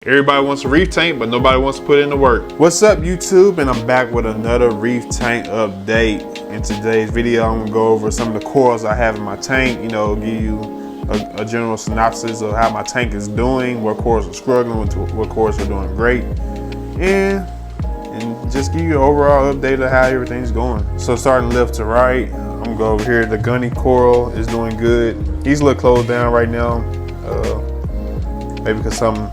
Everybody wants a reef tank, but nobody wants to put in the work. What's up, YouTube? And I'm back with another reef tank update. In today's video, I'm gonna go over some of the corals I have in my tank, give you a general synopsis of how my tank is doing, what corals are struggling, what corals are doing great, and just give you an overall update of how everything's going. So starting left to right, I'm gonna go over here. The gunny coral is doing good. He's a little closed down right now, maybe because something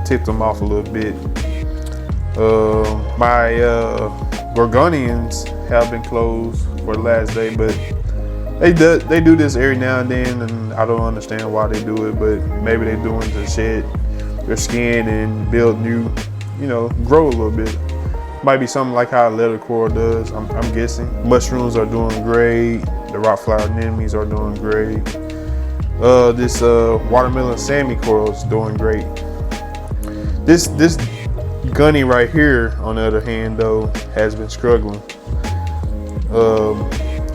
tipped them off a little bit. My gorgonians have been closed for the last day, but they do this every now and then, and I don't understand why they do it, but maybe they're doing to shed their skin and build new, grow a little bit. Might be something like how a leather coral does, I'm guessing. Mushrooms are doing great. The rock flower anemones are doing great. This watermelon Sammy coral is doing great. This gunny right here, on the other hand, though, has been struggling.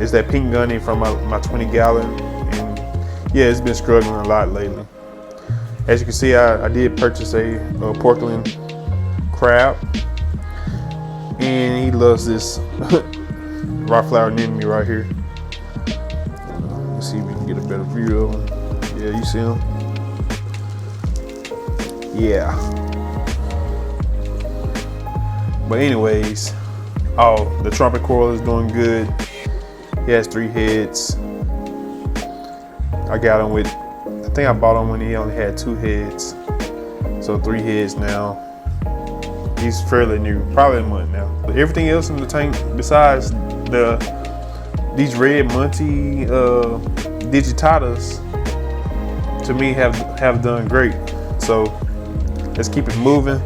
It's that pink gunny from my 20 gallon, and yeah, it's been struggling a lot lately. As you can see, I did purchase a Portland crab, and he loves this rock flower anemone right here. Let's see if we can get a better view of him. Yeah, you see him? Yeah. But anyways, the trumpet coral is doing good. He has 3 heads. I got him with, I think I bought him when he only had 2 heads. So 3 heads now. He's fairly new, probably a month now. But everything else in the tank, besides these red Monty Digitatas, to me have done great. So let's keep it moving.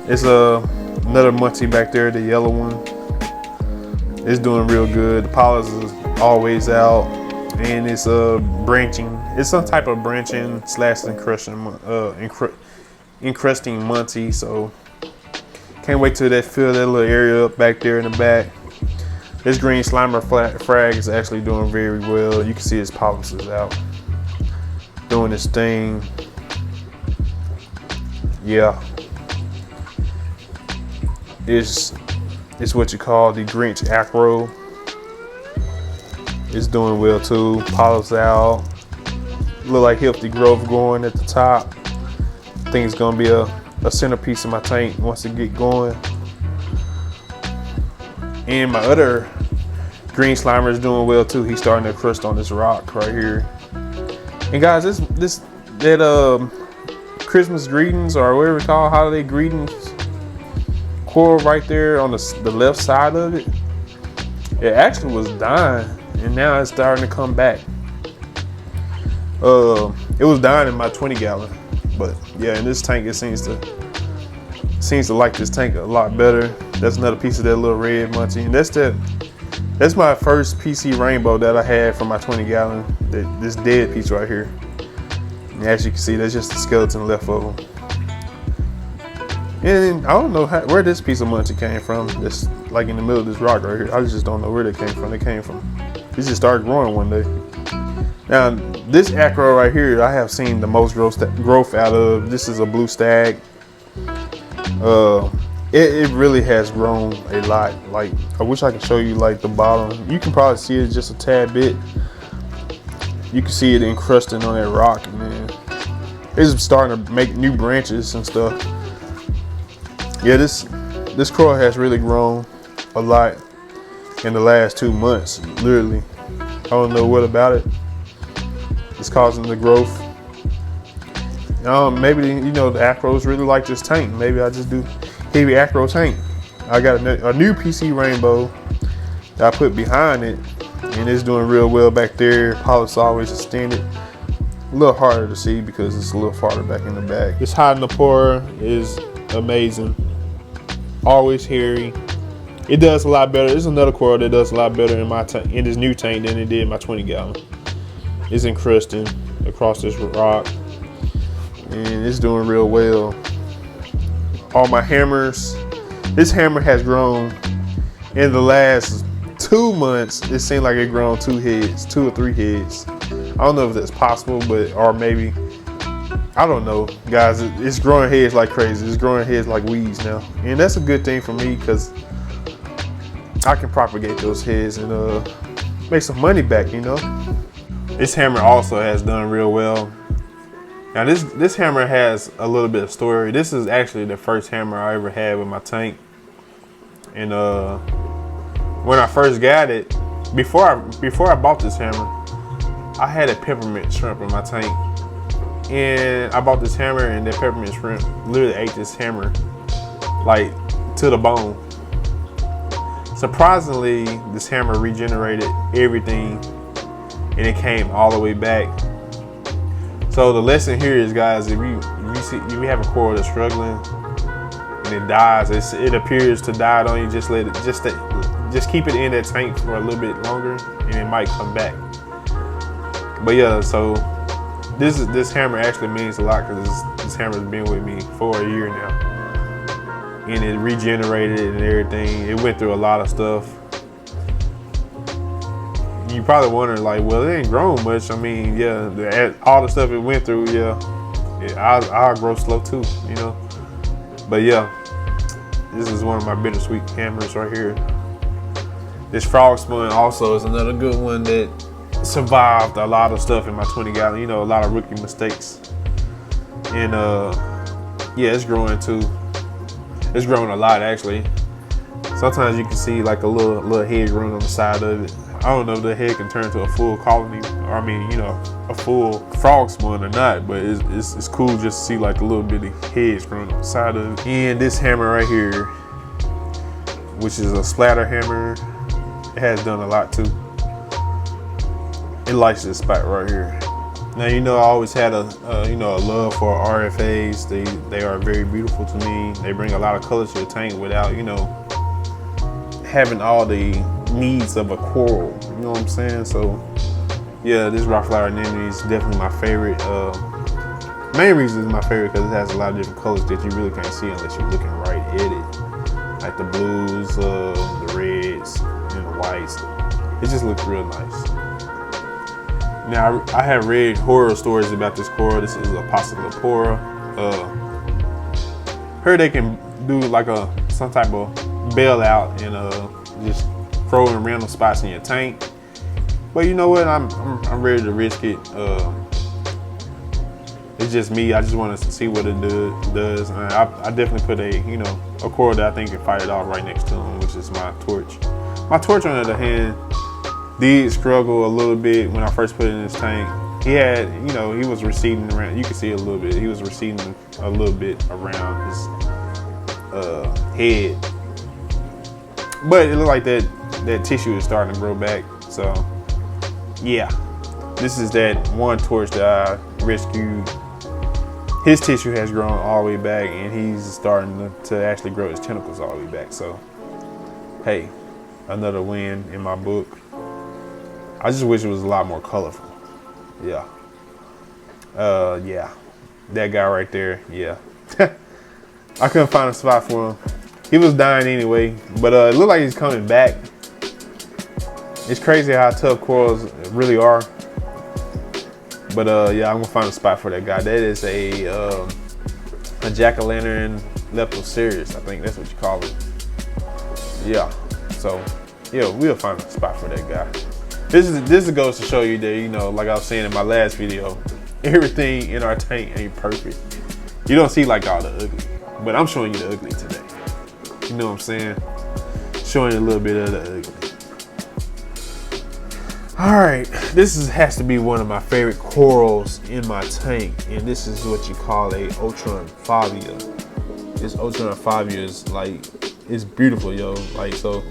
It's another Monty back there, the yellow one. It's doing real good. The pollens is always out, and it's branching. It's some type of branching / encrusting Monty. So can't wait till that fill that little area up back there in the back. This green slimer frag is actually doing very well. You can see his pollens is out, doing his thing. Yeah. It's what you call the Acro Acro. It's doing well too. Pollens out. Look like healthy growth going at the top. I think it's gonna be a centerpiece of my tank once it get going. And my other green slimer is doing well too. He's starting to crust on this rock right here. And guys, that Christmas greetings, or whatever it's called, holiday greetings coral right there on the left side of it, it actually was dying, and now it's starting to come back. It was dying in my 20 gallon, but yeah, in this tank it seems to like this tank a lot better. That's another piece of that little red Munchie, and that's my first PC rainbow that I had from my 20 gallon. This dead piece right here. And as you can see, there's just a skeleton left of them. And I don't know where this piece of Munchie came from. It's like in the middle of this rock right here. I just don't know where they came from. It just started growing one day. Now, this acro right here, I have seen the most growth out of. This is a blue stag. It really has grown a lot. Like, I wish I could show you like the bottom. You can probably see it just a tad bit. You can see it encrusting on that rock, and then it's starting to make new branches and stuff. Yeah, this coral has really grown a lot in the last 2 months, literally. I don't know what about it. It's causing the growth. Maybe the acros really like this tank. Maybe I just do heavy acro tank. I got a new PC rainbow that I put behind it, and it's doing real well back there. Pollens always extended. A little harder to see because it's a little farther back in the back. This Hammerhead is amazing. Always hairy. It does a lot better. There's another coral that does a lot better in this new tank than it did in my 20 gallon. It's encrusting across this rock, and it's doing real well. All my hammers, this hammer has grown in the last 2 months. It seemed like it grown 2 or 3 heads. I don't know if that's possible, or maybe I don't know, guys. It's growing heads like crazy. It's growing heads like weeds now, and that's a good thing for me because I can propagate those heads and make some money back. You know, this hammer also has done real well. Now this hammer has a little bit of story. This is actually the first hammer I ever had with my tank, and when I first got it, before I bought this hammer, I had a peppermint shrimp in my tank, and I bought this hammer, and that peppermint shrimp literally ate this hammer like to the bone. Surprisingly, this hammer regenerated everything, and it came all the way back. So the lesson here is, guys, if you have a coral that's struggling and it dies, it appears to die on you, just keep it in that tank for a little bit longer, and it might come back. But yeah, so this hammer actually means a lot because this hammer's been with me for a year now, and it regenerated and everything. It went through a lot of stuff. You probably wonder, like, well, it ain't grown much. I mean, yeah, all the stuff it went through, I'll grow slow too, you know. But yeah, this is one of my bittersweet hammers right here. This frog spun also is another good one that survived a lot of stuff in my 20 gallon, you know, a lot of rookie mistakes. And yeah, it's growing too. It's growing a lot actually. Sometimes you can see like a little head growing on the side of it. I don't know if the head can turn to a full colony, or I mean, you know, a full frog spawn or not, but it's cool just to see like a little bitty heads growing on the side of it. And this hammer right here, which is a splatter hammer, it has done a lot too. It likes this spot right here. Now, you know, I always had a love for RFAs. They are very beautiful to me. They bring a lot of color to the tank without, you know, having all the needs of a coral, you know what I'm saying? So yeah, this rock flower anemone is definitely my favorite. Main reason it's my favorite because it has a lot of different colors that you really can't see unless you're looking right at it, like the blues, the reds, and the whites. It just looks real nice. Now, I have read horror stories about this coral. This is a Passalopora. Heard they can do like some type of bailout and just throw in random spots in your tank. But you know what? I'm ready to risk it. It's just me. I just want to see what it does. And I definitely put a coral that I think can fight it off right next to him, which is my torch. My torch, on the other hand, did struggle a little bit when I first put it in his tank. He had, he was receding around. You can see a little bit. He was receding a little bit around his head. But it looked like that tissue is starting to grow back. So yeah, this is that one torch that I rescued. His tissue has grown all the way back, and he's starting to actually grow his tentacles all the way back. So hey, another win in my book. I just wish it was a lot more colorful. Yeah. Yeah. That guy right there, yeah. I couldn't find a spot for him. He was dying anyway, but it looked like he's coming back. It's crazy how tough corals really are. But yeah, I'm gonna find a spot for that guy. That is a jack-o'-lantern leptocereus. I think that's what you call it. Yeah. So yeah, we'll find a spot for that guy. This goes to show you that, like I was saying in my last video, everything in our tank ain't perfect. You don't see like all the ugly, but I'm showing you the ugly today. You know what I'm saying? Showing you a little bit of the ugly. All right, this has to be one of my favorite corals in my tank, and this is what you call a Otron Fabia. This Otron Fabia is like, it's beautiful, yo. Like, so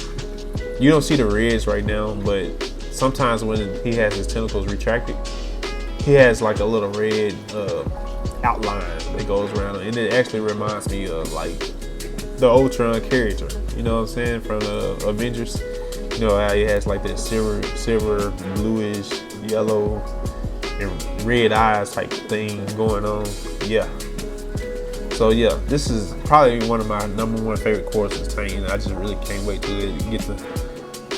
you don't see the reds right now, but sometimes when he has his tentacles retracted, he has like a little red outline that goes around him, and it actually reminds me of like the Ultron character, you know what I'm saying, from the Avengers. You know how he has like that silver, bluish, yellow, and red eyes type thing going on. Yeah. So yeah, this is probably one of my #1 favorite corals in the tank, and I just really can't wait to get to,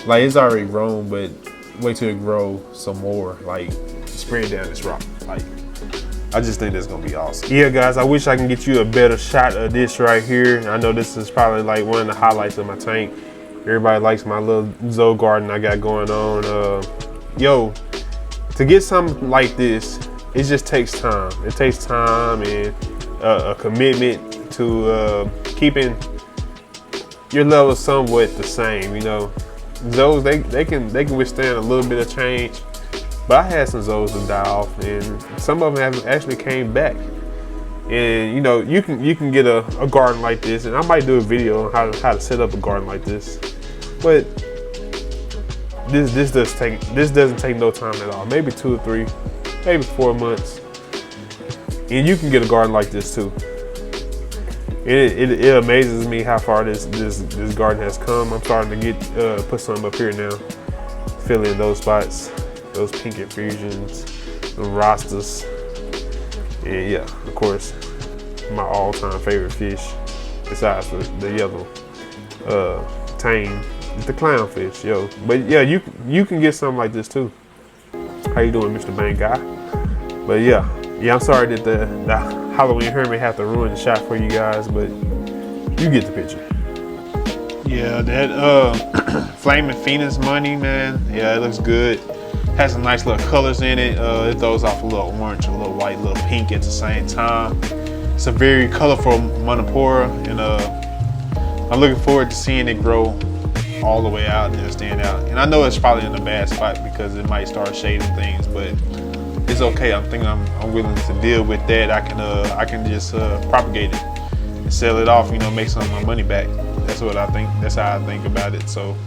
like, it's already grown, but wait till it grow some more, like spread down this rock. Like, I just think that's gonna be awesome. Yeah, guys, I wish I can get you a better shot of this right here. I know this is probably like one of the highlights of my tank. Everybody likes my little Zoe garden I got going on. Yo, to get something like this, it just takes time. It takes time and a commitment to keeping your level somewhat the same. You know, Zoes they can withstand a little bit of change, but I had some Zoes to die off, and some of them have actually came back. And you know, you can get a garden like this, and I might do a video on how to set up a garden like this. But this doesn't take no time at all. Maybe 2 or 3, maybe 4 months, and you can get a garden like this too. It amazes me how far this garden has come. I'm starting to get put some up here now, fill in those spots, those pink infusions, the rostas, and yeah, of course, my all-time favorite fish, besides the yellow tame, is the clownfish, yo. But yeah, you can get something like this too. How you doing, Mr. Bang Guy? But yeah, I'm sorry that the Halloween Hermit have to ruin the shot for you guys, but you get the picture. Yeah, that Flaming Phoenix money, man. Yeah, it looks good. Has some nice little colors in it. It throws off a little orange, a little white, a little pink at the same time. It's a very colorful Manafora, and I'm looking forward to seeing it grow all the way out and stand out. And I know it's probably in a bad spot because it might start shading things, but it's okay. I'm thinking I'm willing to deal with that. I can just propagate it and sell it off, you know, make some of my money back. That's what I think. That's how I think about it. So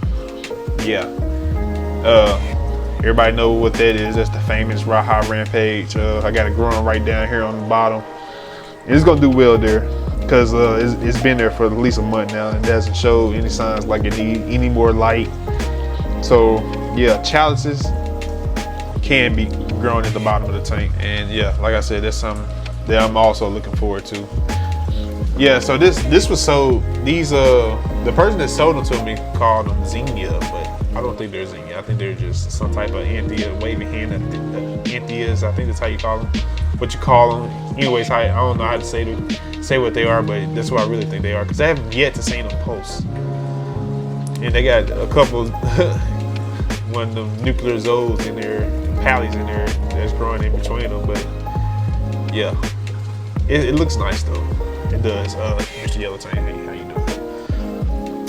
yeah, everybody know what that is. That's the famous High Rampage. I got it growing right down here on the bottom. And it's gonna do well there because it's been there for at least a month now and doesn't show any signs like it need any more light. So yeah, chalices can be growing at the bottom of the tank, and yeah, like I said, that's something that I'm also looking forward to. Yeah, so this was sold. These the person that sold them to me called them Xenia, but I don't think they're Xenia. I think they're just some type of Anthea, wavy hand Antheas. I think that's how you call them. What you call them. Anyways, I don't know how to say what they are, but that's what I really think they are because I haven't yet to see them post. And they got a couple one of them nuclear zoes in there, pallies in there that's growing in between them. But yeah, it looks nice though. It does. Mr. Yellow Tank, hey, how you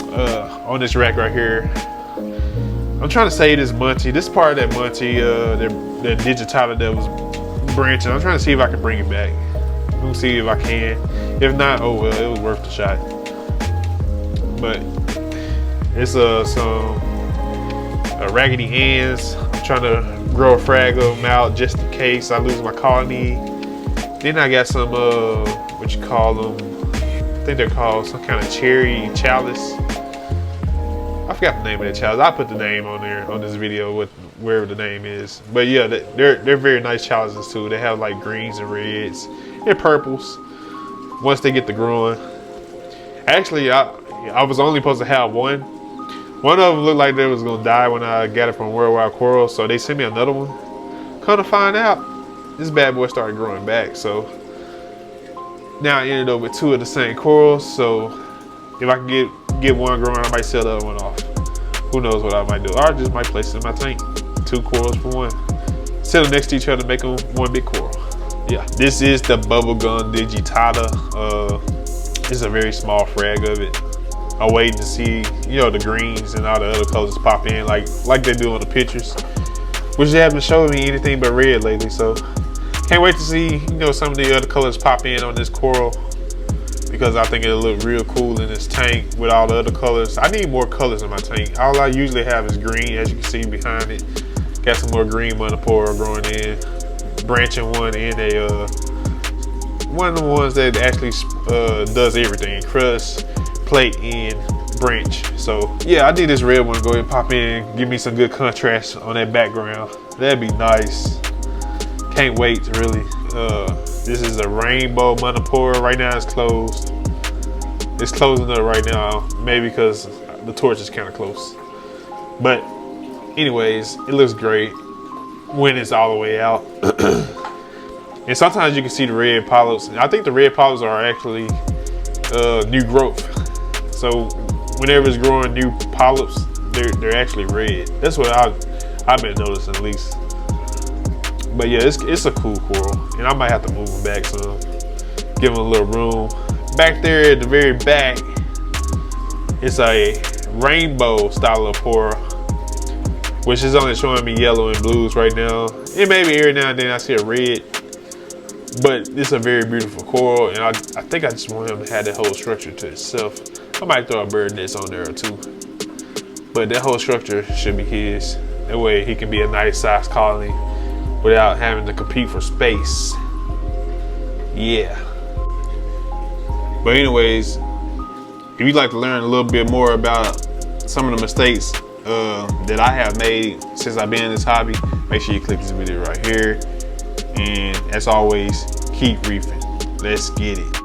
doing? On this rack right here, I'm trying to say this Muncie. This part of that Muncie, the Digitata that was branching. I'm trying to see if I can bring it back. We'll see if I can. If not, oh well, it was worth the shot. But it's some raggedy ends. I'm trying to grow a frag of them out just in case I lose my colony. Then I got some what you call them? I think they're called some kind of cherry chalice. I forgot the name of that chalice. I put the name on there on this video with wherever the name is. But yeah, they're very nice chalices too. They have like greens and reds and purples once they get to growing. Actually, I was only supposed to have one. One of them looked like they was gonna die when I got it from Worldwide Coral, so they sent me another one. Come to find out, this bad boy started growing back. So now I ended up with 2 of the same corals. So if I can get one growing, I might sell the other one off. Who knows what I might do? Or I just might place it in my tank. 2 corals for one. Set them next to each other, make them one big coral. Yeah, this is the bubblegum Digitata. It's a very small frag of it. I'm waiting to see, you know, the greens and all the other colors pop in like they do on the pictures, which they haven't shown me anything but red lately. So can't wait to see, you know, some of the other colors pop in on this coral because I think it'll look real cool in this tank with all the other colors. I need more colors in my tank. All I usually have is green, as you can see behind it. Got some more green Manafora growing in, branching one in one of the ones that actually does everything: crust, plate, and branch. So yeah, I need this red one to go ahead and pop in, give me some good contrast on that background. That'd be nice. Can't wait to really. This is a rainbow Manafora. Right now it's closed. It's closing up right now, maybe because the torch is kind of close. But anyways, it looks great when it's all the way out. And sometimes you can see the red polyps. I think the red polyps are actually new growth. So whenever it's growing new polyps, they're actually red. That's what I've been noticing at least. But yeah, it's a cool coral, and I might have to move him back some, give him a little room. Back there at the very back, it's a rainbow style of coral, which is only showing me yellow and blues right now. And maybe every now and then I see a red, but it's a very beautiful coral, and I think I just want him to have that whole structure to itself. I might throw a bird nest on there or two, but that whole structure should be his. That way he can be a nice size colony without having to compete for space. Yeah. But anyways, if you'd like to learn a little bit more about some of the mistakes that I have made since I've been in this hobby, make sure you click this video right here. And as always, keep reefing. Let's get it.